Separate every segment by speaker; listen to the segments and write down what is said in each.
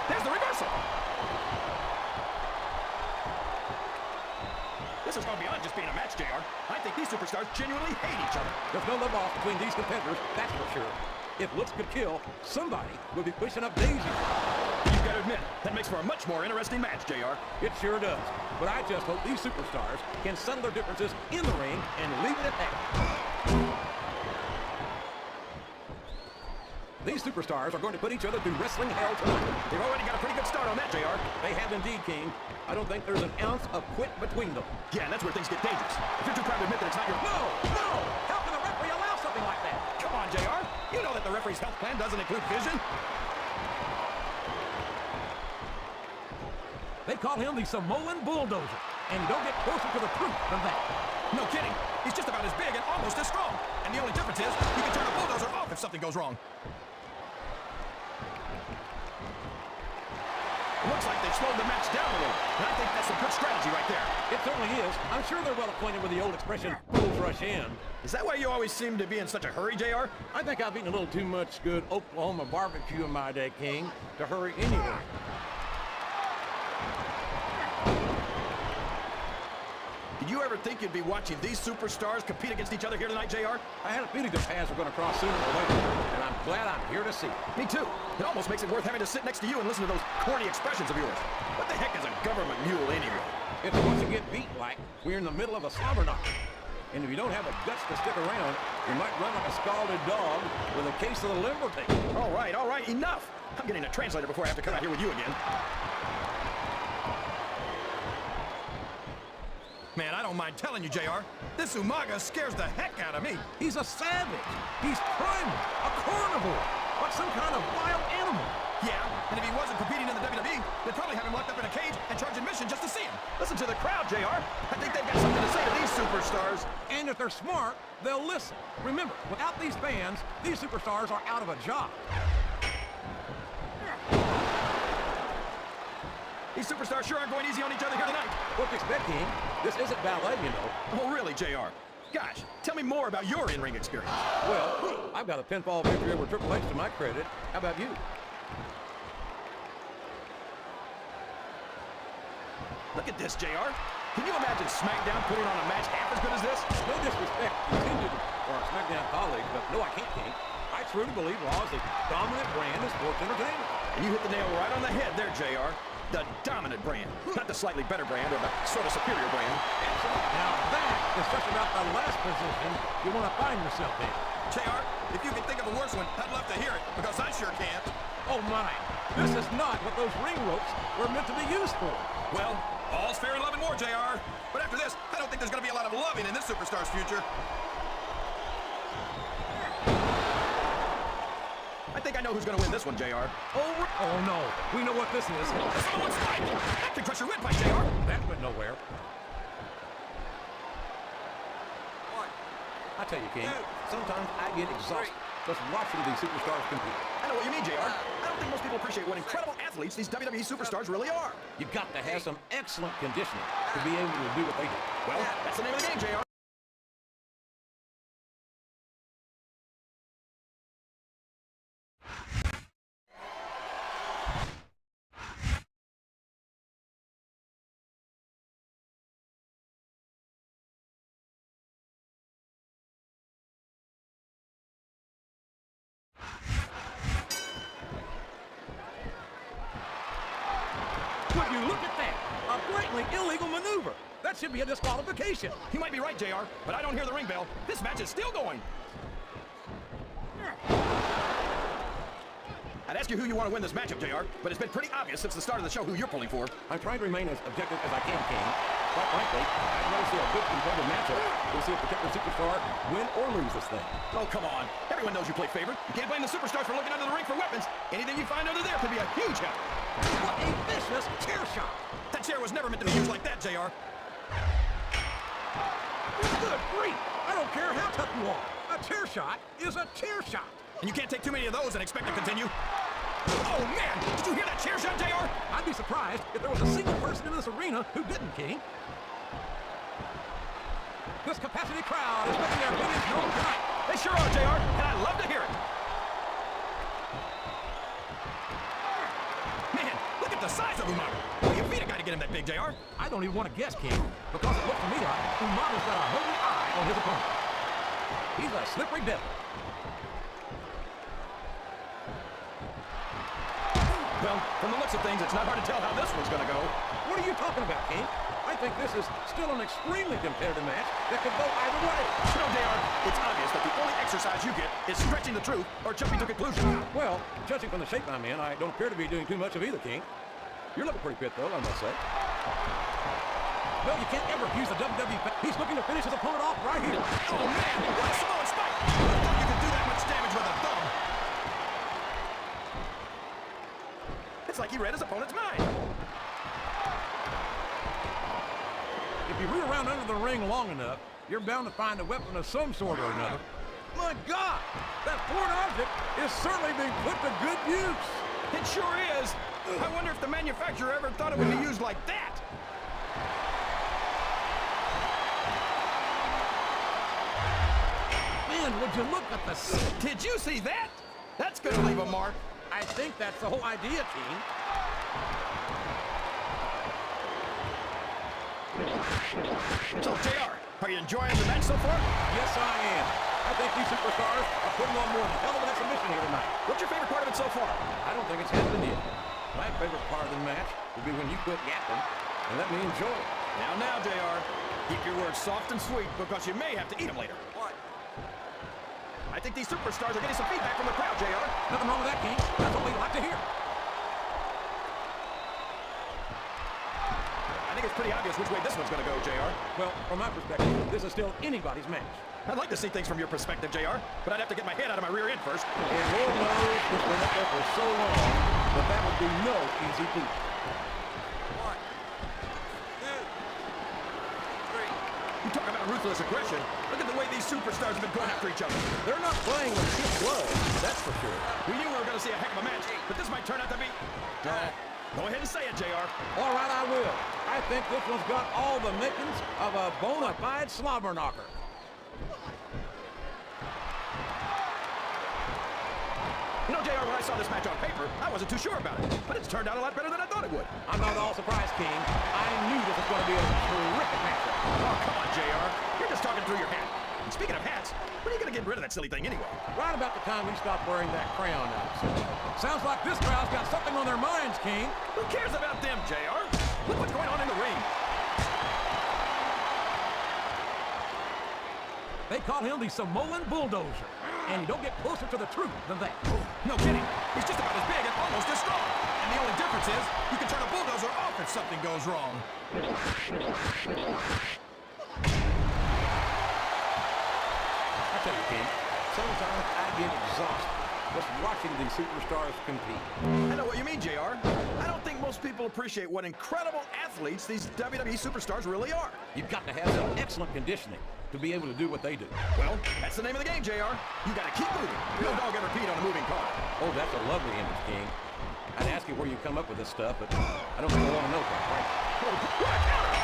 Speaker 1: There's the reversal. This is going beyond just being a match, JR. I think these superstars genuinely hate each other.
Speaker 2: There's no love lost between these competitors, that's for sure. If looks could kill, somebody would be pushing up daisies.
Speaker 1: You've got to admit, that makes for a much more interesting match, JR.
Speaker 2: It sure does. But I just hope these superstars can settle their differences in the ring and leave it at that. These superstars are going to put each other through wrestling hell tonight.
Speaker 1: They've already got a pretty good start on that, JR.
Speaker 2: They have indeed, King. I don't think there's an ounce of quit between them.
Speaker 1: Yeah, and that's where things get dangerous. If you're too proud to admit that it's not your...
Speaker 2: No! No! How can the referee allow something like that?
Speaker 1: Come on, JR. You know that the referee's health plan doesn't include vision.
Speaker 2: They call him the Samoan Bulldozer, and you don't get closer to the truth than that.
Speaker 1: No kidding. He's just about as big and almost as strong. And the only difference is he can turn a bulldozer off if something goes wrong. Looks like they've slowed the match down a little, and I think that's a good strategy right there.
Speaker 2: It certainly is. I'm sure they're well acquainted with the old expression, fools rush in.
Speaker 1: Is that why you always seem to be in such a hurry, JR?
Speaker 2: I think I've eaten a little too much good Oklahoma barbecue in my day, King, to hurry anywhere.
Speaker 1: Did you ever think you'd be watching these superstars compete against each other here tonight, JR?
Speaker 2: I had a feeling their paths were going to cross sooner or later, and I'm glad I'm here to see it.
Speaker 1: Me too. It almost makes it worth having to sit next to you and listen to those corny expressions of yours. What the heck is a government mule anyway?
Speaker 2: It's once you get beat like we're in the middle of a slobber knock. And if you don't have the guts to stick around, you might run like a scalded dog with a case of the liver tape.
Speaker 1: All right, enough. I'm getting a translator before I have to come out here with you again. Man, I don't mind telling you, JR, this Umaga scares the heck out of me.
Speaker 2: He's a savage. He's primal, a carnivore, like some kind of wild animal.
Speaker 1: Yeah, and if he wasn't competing in the WWE, they'd probably have him locked up in a cage and charge admission just to see him. Listen to the crowd, JR. I think they've got something to say to these superstars.
Speaker 2: And if they're smart, they'll listen. Remember, without these fans, these superstars are out of a job.
Speaker 1: These superstars sure aren't going easy on each other here tonight.
Speaker 2: What do you expect, King? This isn't ballet, you know.
Speaker 1: Oh, really, JR? Gosh, tell me more about your in-ring experience.
Speaker 2: Well, I've got a pinfall victory over Triple H to my credit. How about you?
Speaker 1: Look at this, JR. Can you imagine Smackdown putting on a match half as good as this?
Speaker 2: No disrespect intended for our Smackdown colleagues, but no, I can't, King. I truly believe Raw is the dominant brand of sports entertainment.
Speaker 1: And you hit the nail right on the head there, JR. The dominant brand, not the slightly better brand or the sort of superior brand.
Speaker 2: Now that is just about the last position you want to find yourself in.
Speaker 1: JR, if you can think of a worse one, I'd love to hear it, because I sure can't.
Speaker 2: Oh my, this is not what those ring ropes were meant to be used for.
Speaker 1: Well, all's fair in love and war, JR. But after this, I don't think there's going to be a lot of loving in this superstar's future. I think I know who's going to win this one, JR.
Speaker 2: Oh no, we know what this is.
Speaker 1: Someone's fighting! That can crush your windpipe, JR!
Speaker 2: That went nowhere. I tell you, King, sometimes I get exhausted just watching these superstars compete.
Speaker 1: I know what you mean, JR. I don't think most people appreciate what incredible athletes these WWE superstars really are.
Speaker 2: You've got to have some excellent conditioning to be able to do what they do.
Speaker 1: Well, that's the name of the game, JR.
Speaker 2: Would you look at that? A blatantly illegal maneuver. That should be a disqualification.
Speaker 1: You might be right, JR, but I don't hear the ring bell. This match is still going. I'd ask you who you want to win this matchup, JR, but it's been pretty obvious since the start of the show who you're pulling for.
Speaker 2: I'm trying to remain as objective as I can, King. Quite frankly, I'd rather see a good competitive matchup than see a particular superstar win or lose this thing.
Speaker 1: Oh, come on. Everyone knows you play favorite. You can't blame the superstars for looking under the ring for weapons. Anything you find under there could be a huge help.
Speaker 2: What a vicious chair shot.
Speaker 1: That chair was never meant to be used like that, JR.
Speaker 2: Good grief. I don't care how tough you are. A chair shot is a chair shot.
Speaker 1: And you can't take too many of those and expect to continue. Oh, man! Did you hear that chair shot, JR?
Speaker 2: I'd be surprised if there was a single person in this arena who didn't, King. This capacity crowd is making their opinions known tonight.
Speaker 1: They sure are, JR, and I love to hear it. size of Umaga. Well, you beat a guy to get him that big, JR.
Speaker 2: I don't even want to guess, King, because it looks to me like Umaga's got a hungry eye on his opponent. He's a slippery devil.
Speaker 1: Well, from the looks of things, it's not hard to tell how this one's going to go.
Speaker 2: What are you talking about, King? I think this is still an extremely competitive match that could go either way.
Speaker 1: No, JR, it's obvious that the only exercise you get is stretching the truth or jumping to conclusions.
Speaker 2: Well, judging from the shape I'm in, I don't appear to be doing too much of either, King. You're looking pretty fit, though, I must say. Well, you can't ever abuse the WWE. He's looking to finish his opponent off right here.
Speaker 1: Oh, man, what a Samoan spike. I thought you could do that much damage with a thumb. It's like he read his opponent's mind.
Speaker 2: If you root around under the ring long enough, you're bound to find a weapon of some sort or another. My God, that foreign object is certainly being put to good use.
Speaker 1: It sure is. I wonder if the manufacturer ever thought it would be used like that.
Speaker 2: Man, would you look at the...
Speaker 1: Did you see that? That's gonna leave a mark.
Speaker 2: I think that's the whole idea, King.
Speaker 1: So, JR, are you enjoying the match so far?
Speaker 2: Yes, I am. I think these superstars are putting on more than hell of a submission here tonight.
Speaker 1: What's your favorite part of it so far?
Speaker 2: I don't think it's happened yet. My favorite part of the match will be when you quit yapping and let me enjoy it.
Speaker 1: Now, JR, keep your words soft and sweet because you may have to eat them later.
Speaker 2: What?
Speaker 1: I think these superstars are getting some feedback from the crowd, JR.
Speaker 2: Nothing wrong with that, King. That's what we like to hear.
Speaker 1: I think it's pretty obvious which way this one's going to go, JR.
Speaker 2: Well, from my perspective, this is still anybody's match.
Speaker 1: I'd like to see things from your perspective, JR, but I'd have to get my head out of my rear end first.
Speaker 2: And Lord knows it's been up there for so long that that would be no easy feat. 1, 2, 3.
Speaker 1: You talk about ruthless aggression. Look at the way these superstars have been going after each other.
Speaker 2: They're not playing with kid blood, that's for sure.
Speaker 1: We knew we were going to see a heck of a match, but this might turn out to be... Go ahead and say it, JR.
Speaker 2: All right, I will. I think this one's got all the makings of a bona fide slobber knocker.
Speaker 1: You know, JR, when I saw this match on paper, I wasn't too sure about it, but it's turned out a lot better than I thought it would.
Speaker 2: I'm not at all surprised, King. I knew this was going to be a terrific match.
Speaker 1: Oh, come on, JR. You're just talking through your hat. And speaking of hats, when are you going to get rid of that silly thing anyway?
Speaker 2: Right about the time we stop wearing that crown now. Sounds like this crowd's got something on their minds, King.
Speaker 1: Who cares about them, JR? Look what's going on in the ring.
Speaker 2: They call him the Samoan Bulldozer, and you don't get closer to the truth than that.
Speaker 1: No kidding. He's just about as big and almost as strong. And the only difference is you can turn a bulldozer off if something goes wrong.
Speaker 2: I tell you, King, sometimes I get exhausted just watching these superstars compete.
Speaker 1: I know what you mean, JR. I don't think most people appreciate what incredible athletes these WWE superstars really are.
Speaker 2: You've got to have some excellent conditioning to be able to do what they do.
Speaker 1: Well, that's the name of the game, JR. You gotta keep moving. No dog ever peed on a moving car.
Speaker 2: Oh, that's a lovely image, King. I'd ask you where you come up with this stuff, but I don't think I want to know, quite frankly.
Speaker 1: What a counter!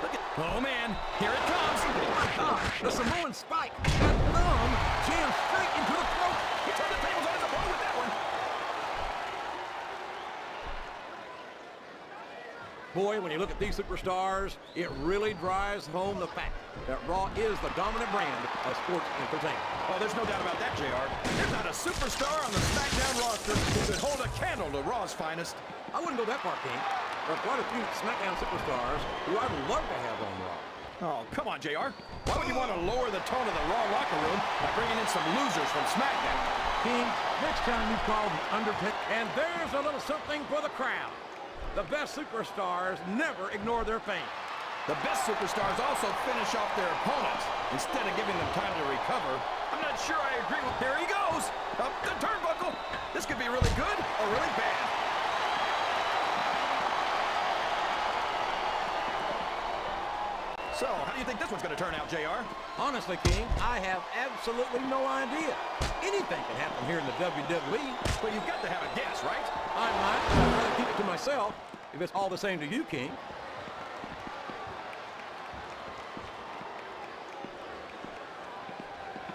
Speaker 1: Look at... Oh, man. Here it comes.
Speaker 2: The Samoan spike. That thumb jammed straight into the throat.
Speaker 1: He turned the tables on his opponent with that one.
Speaker 2: Boy, when you look at these superstars, it really drives home the fact that Raw is the dominant brand of sports entertainment.
Speaker 1: Oh, there's no doubt about that, JR. There's not a superstar on the Smackdown roster who could hold a candle to Raw's finest.
Speaker 2: I wouldn't go that far, King. There are quite a few Smackdown superstars who I'd love to have on Raw.
Speaker 1: Oh, come on, JR. Why would you want to lower the tone of the Raw locker room by bringing in some losers from Smackdown?
Speaker 2: King, next time you call the Undertaker, and there's a little something for the crowd. The best superstars never ignore their fame.
Speaker 1: The best superstars also finish off their opponents instead of giving them time to recover. I'm not sure I agree with... Here he goes! Up the turnbuckle! This could be really good or really bad. So, how do you think this one's going to turn out, JR?
Speaker 2: Honestly, King, I have absolutely no idea. Anything can happen here in the WWE.
Speaker 1: But you've got to have a guess, right?
Speaker 2: I might, but I'd rather keep it to myself if it's all the same to you, King.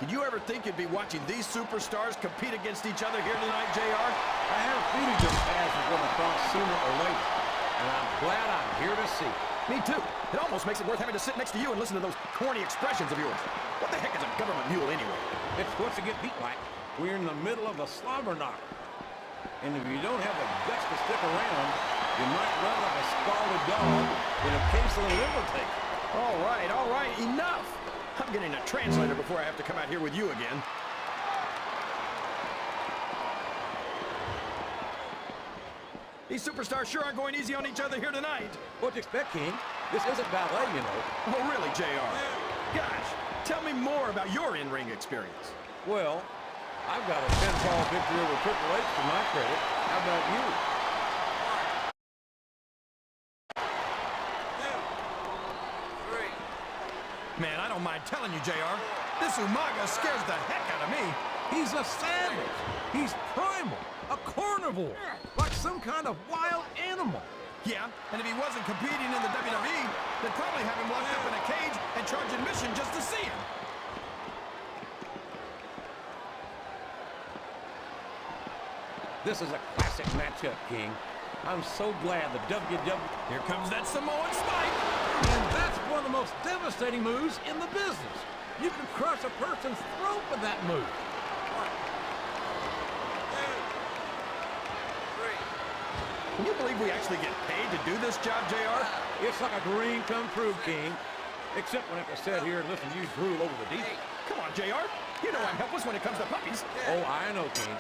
Speaker 1: Did you ever think you'd be watching these superstars compete against each other here tonight, JR?
Speaker 2: I had a feeling this match was going to cross sooner or later, and I'm glad I'm here to see it.
Speaker 1: Me too. It almost makes it worth having to sit next to you and listen to those corny expressions of yours. What the heck is a government mule anyway?
Speaker 2: It's what you get beat like. We're in the middle of a slobber knocker. And if you don't have the guts to stick around, you might run like a scalded dog with a case of the liver tape.
Speaker 1: All right, enough. I'm getting a translator before I have to come out here with you again. These superstars sure aren't going easy on each other here tonight.
Speaker 2: What do you expect, King? This isn't ballet, you know.
Speaker 1: Oh, really, JR? Gosh, tell me more about your in-ring experience.
Speaker 2: Well, I've got a 10-fall victory over Triple H to my credit. How about you?
Speaker 3: 1, 2, 3.
Speaker 1: Man, I don't mind telling you, JR. This Umaga scares the heck out of me.
Speaker 2: He's a savage. He's primal, a carnivore, like some kind of wild animal.
Speaker 1: Yeah, and if he wasn't competing in the WWE, they'd probably have him locked up in a cage and charge admission just to see him.
Speaker 2: This is a classic matchup, King. I'm so glad the WWE...
Speaker 1: Here comes that Samoan spike.
Speaker 2: And that's one of the most devastating moves in the business. You can crush a person's throat with that move.
Speaker 3: 1, 2, 3.
Speaker 1: Can you believe we actually get paid to do this job, JR?
Speaker 2: It's like a dream come true, King. Except when I have to sit here and listen to you drool over the deep.
Speaker 1: Come on, JR. You know I'm helpless when it comes to puppies.
Speaker 2: Oh, I know, King.